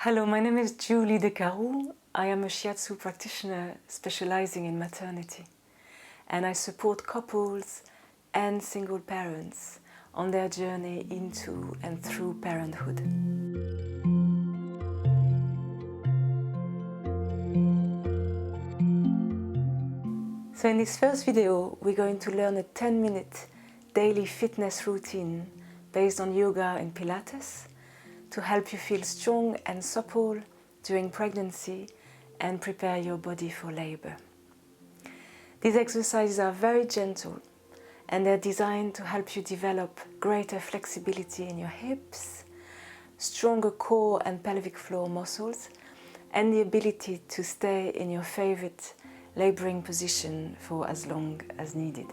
Hello, my name is Julie Decarroux. I am a Shiatsu Practitioner specializing in maternity, and I support couples and single parents on their journey into and through parenthood. So in this first video, we're going to learn a 10-minute daily fitness routine based on Yoga and Pilates to help you feel strong and supple during pregnancy and prepare your body for labor. These exercises are very gentle and they're designed to help you develop greater flexibility in your hips, stronger core and pelvic floor muscles, and the ability to stay in your favorite laboring position for as long as needed.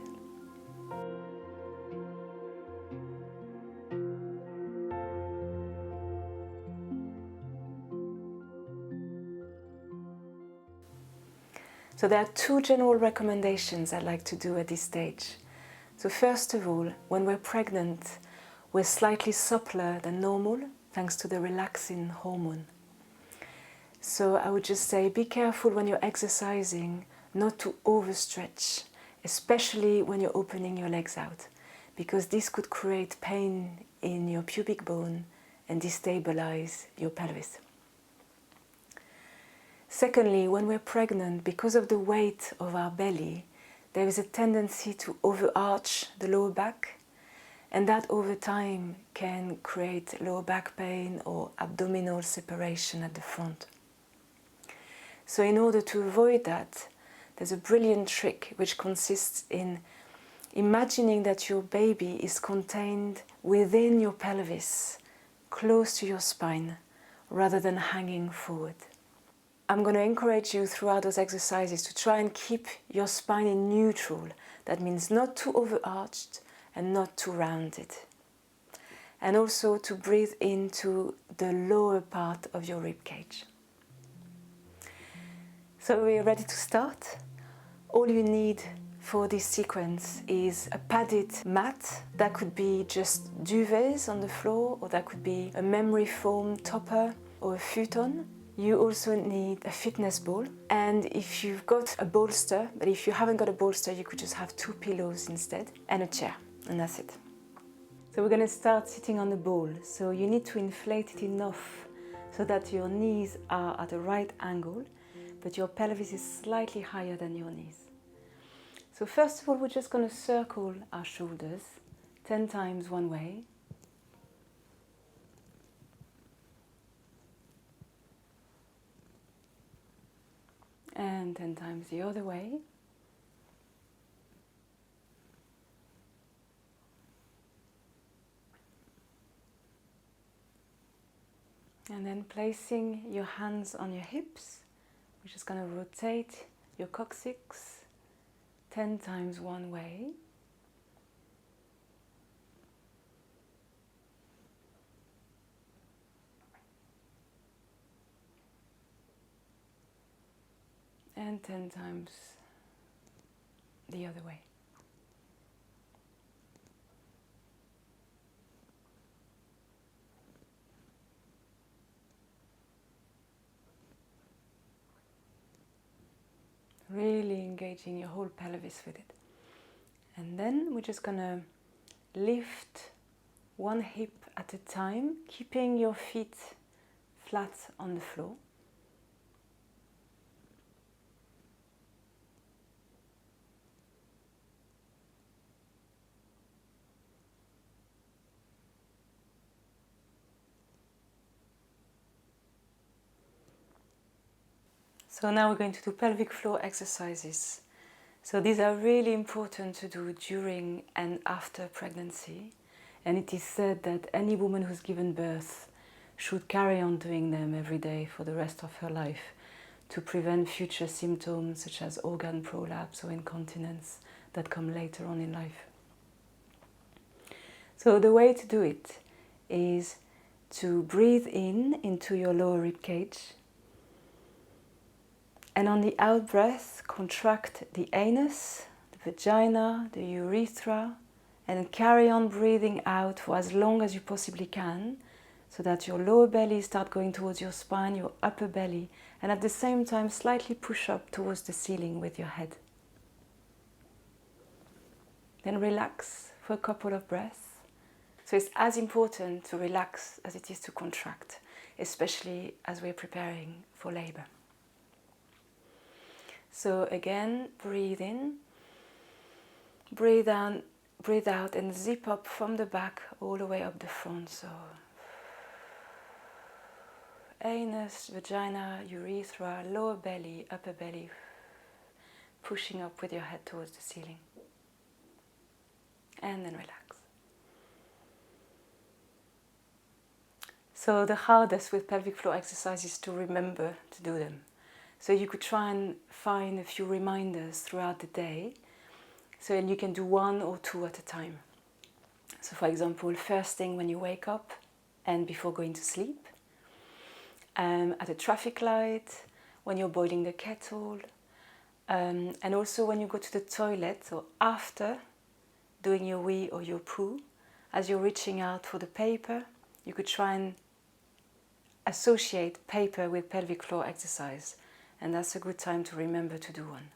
So there are two general recommendations I'd like to do at this stage. So first of all, when we're pregnant, we're slightly suppler than normal thanks to the relaxin hormone. So I would just say be careful when you're exercising not to overstretch, especially when you're opening your legs out, because this could create pain in your pubic bone and destabilize your pelvis. Secondly, when we're pregnant, because of the weight of our belly, there is a tendency to overarch the lower back, and that over time can create lower back pain or abdominal separation at the front. So in order to avoid that, there's a brilliant trick which consists in imagining that your baby is contained within your pelvis, close to your spine, rather than hanging forward. I'm going to encourage you throughout those exercises to try and keep your spine in neutral. That means not too overarched and not too rounded. And also to breathe into the lower part of your rib cage. So we're ready to start. All you need for this sequence is a padded mat. That could be just duvets on the floor, or that could be a memory foam topper or a futon. You also need a fitness ball, and if you've got a bolster, but if you haven't got a bolster, you could just have 2 pillows instead, and a chair, and that's it. So we're going to start sitting on the ball. So you need to inflate it enough so that your knees are at a right angle, but your pelvis is slightly higher than your knees. So first of all, we're just going to circle our shoulders 10 times one way. And 10 times the other way. And then placing your hands on your hips, we're just going to rotate your coccyx 10 times one way. And 10 times the other way. Really engaging your whole pelvis with it. And then we're just going to lift one hip at a time, keeping your feet flat on the floor. So now we're going to do pelvic floor exercises. So these are really important to do during and after pregnancy. And it is said that any woman who's given birth should carry on doing them every day for the rest of her life to prevent future symptoms such as organ prolapse or incontinence that come later on in life. So the way to do it is to breathe in into your lower rib cage. And on the out breath, contract the anus, the vagina, the urethra, and carry on breathing out for as long as you possibly can, so that your lower belly start going towards your spine, your upper belly, and at the same time slightly push up towards the ceiling with your head. Then relax for a couple of breaths. So it's as important to relax as it is to contract, especially as we're preparing for labor. So again, breathe in, breathe out, and zip up from the back all the way up the front. So anus, vagina, urethra, lower belly, upper belly, pushing up with your head towards the ceiling. And then relax. So the hardest with pelvic floor exercises is to remember to do them. So you could try and find a few reminders throughout the day. So you can do one or two at a time. So for example, first thing when you wake up and before going to sleep, at a traffic light, when you're boiling the kettle, and also when you go to the toilet, or after doing your wee or your poo, as you're reaching out for the paper, you could try and associate paper with pelvic floor exercise, and that's a good time to remember to do one.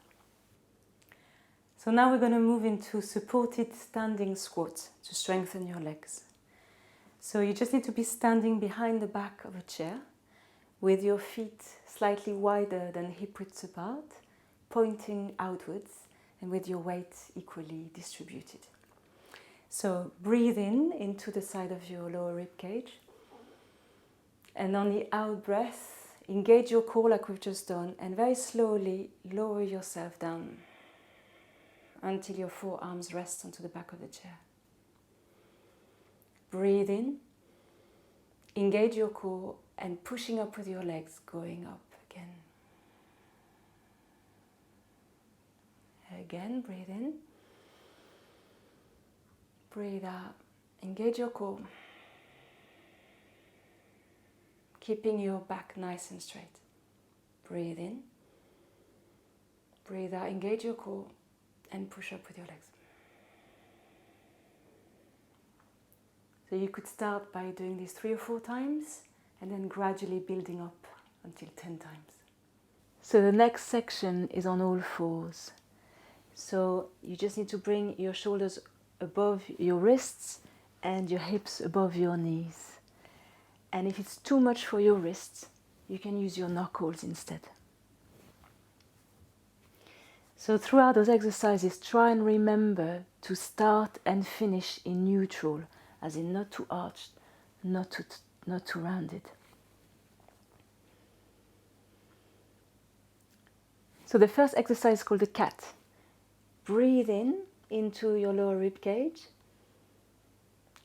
So now we're going to move into supported standing squat to strengthen your legs. So you just need to be standing behind the back of a chair with your feet slightly wider than hip width apart, pointing outwards, and with your weight equally distributed. So breathe in into the side of your lower rib cage. And on the out breath, engage your core like we've just done, and very slowly lower yourself down until your forearms rest onto the back of the chair. Breathe in, engage your core, and pushing up with your legs, going up again. Again, breathe in, breathe out, engage your core, keeping your back nice and straight. Breathe in, breathe out, engage your core, and push up with your legs. So you could start by doing this 3 or 4 times, and then gradually building up until 10 times. So the next section is on all fours. So you just need to bring your shoulders above your wrists and your hips above your knees. And if it's too much for your wrists, you can use your knuckles instead. So throughout those exercises, try and remember to start and finish in neutral, as in not too arched, not too rounded. So the first exercise is called the cat. Breathe in into your lower rib cage,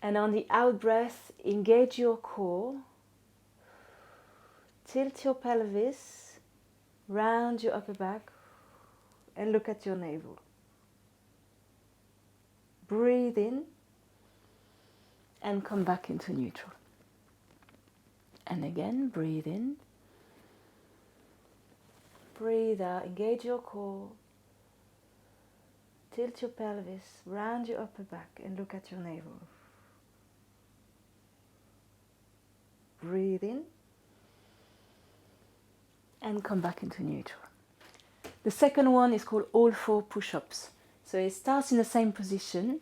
and on the out breath, engage your core, tilt your pelvis, round your upper back, and look at your navel. Breathe in and come back into neutral. And again, breathe in, breathe out, engage your core, tilt your pelvis, round your upper back, and look at your navel. Breathe in and come back into neutral. The second one is called all 4 push-ups. So it starts in the same position,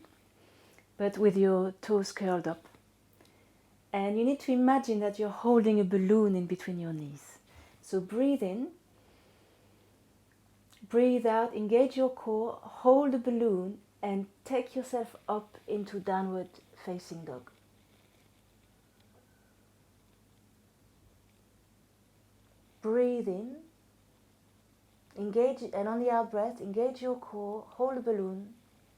but with your toes curled up. And you need to imagine that you're holding a balloon in between your knees. So breathe in, breathe out, engage your core, hold the balloon, and take yourself up into downward facing dog. Breathe in, engage, and on the out breath, engage your core, hold the balloon,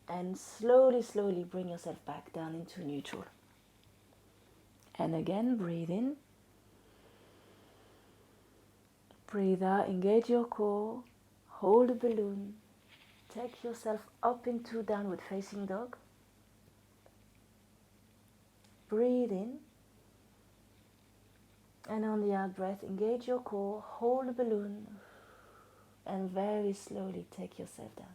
and slowly bring yourself back down into neutral. And again, breathe in, breathe out, engage your core, hold the balloon, take yourself up into downward facing dog. Breathe in, and on the out breath, engage your core, hold the balloon, and very slowly take yourself down.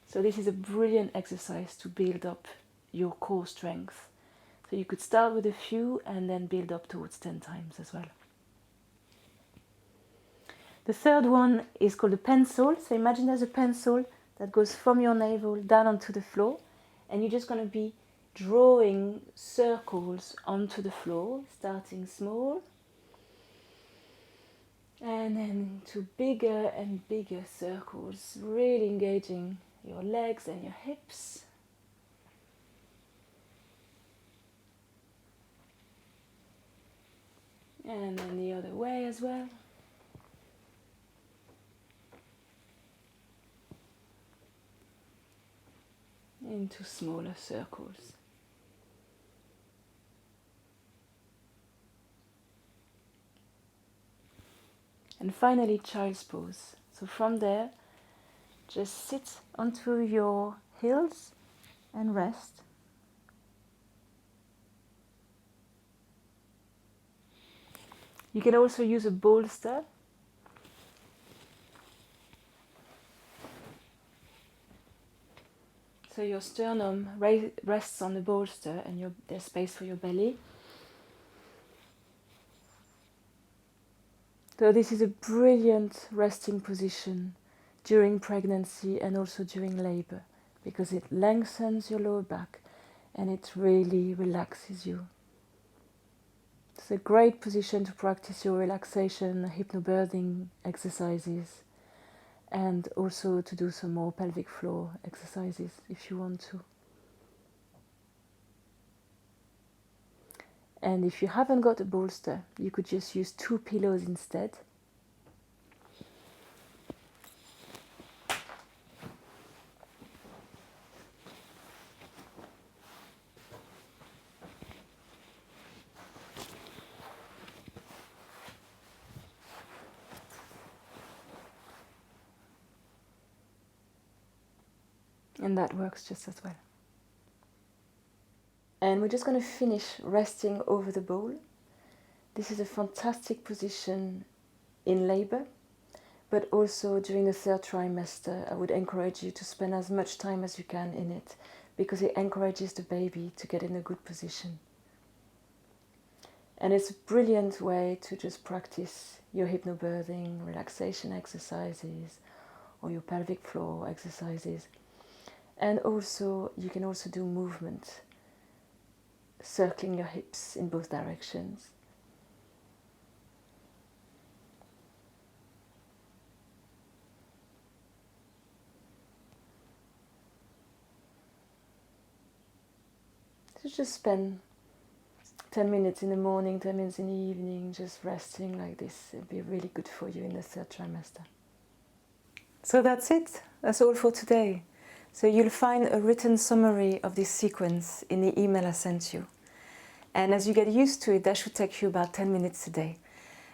So this is a brilliant exercise to build up your core strength, So you could start with a few and then build up towards 10 times as well. The third one is called a pencil. So imagine there's a pencil that goes from your navel down onto the floor, and you're just going to be drawing circles onto the floor, starting small and then into bigger and bigger circles, really engaging your legs and your hips. And then the other way as well. Into smaller circles. And finally, child's pose. So from there, just sit onto your heels and rest. You can also use a bolster. So your sternum rests on the bolster and there's space for your belly. So this is a brilliant resting position during pregnancy and also during labor, because it lengthens your lower back and it really relaxes you. It's a great position to practice your relaxation, hypnobirthing exercises, and also to do some more pelvic floor exercises if you want to. And if you haven't got a bolster, you could just use 2 pillows instead. And that works just as well. And we're just going to finish resting over the bowl. This is a fantastic position in labor, but also during the 3rd trimester. I would encourage you to spend as much time as you can in it, because it encourages the baby to get in a good position. And it's a brilliant way to just practice your hypnobirthing, relaxation exercises, or your pelvic floor exercises. And also, you can also do movement, circling your hips in both directions. So just spend 10 minutes in the morning, 10 minutes in the evening, just resting like this. It'll be really good for you in the 3rd trimester. So that's it. That's all for today. So you'll find a written summary of this sequence in the email I sent you. And as you get used to it, that should take you about 10 minutes a day.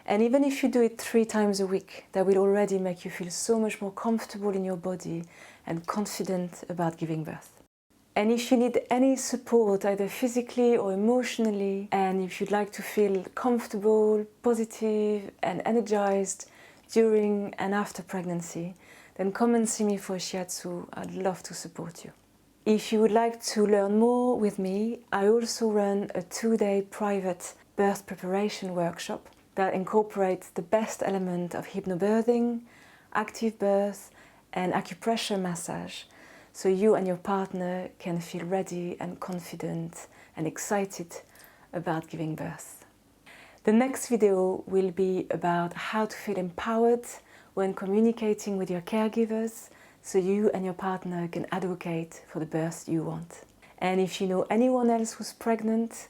And even if you do it 3 times a week, that will already make you feel so much more comfortable in your body and confident about giving birth. And if you need any support, either physically or emotionally, and if you'd like to feel comfortable, positive and energized during and after pregnancy, then come and see me for Shiatsu. I'd love to support you. If you would like to learn more with me, I also run a 2-day private birth preparation workshop that incorporates the best element of hypnobirthing, active birth and acupressure massage, so you and your partner can feel ready and confident and excited about giving birth. The next video will be about how to feel empowered when communicating with your caregivers, so you and your partner can advocate for the birth you want. And if you know anyone else who's pregnant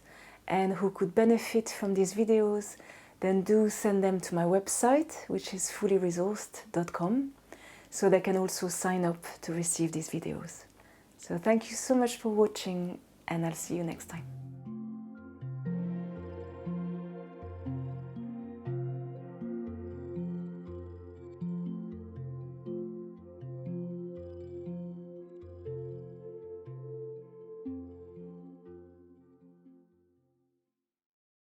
and who could benefit from these videos, then do send them to my website, which is fullyresourced.com, so they can also sign up to receive these videos. So thank you so much for watching, and I'll see you next time.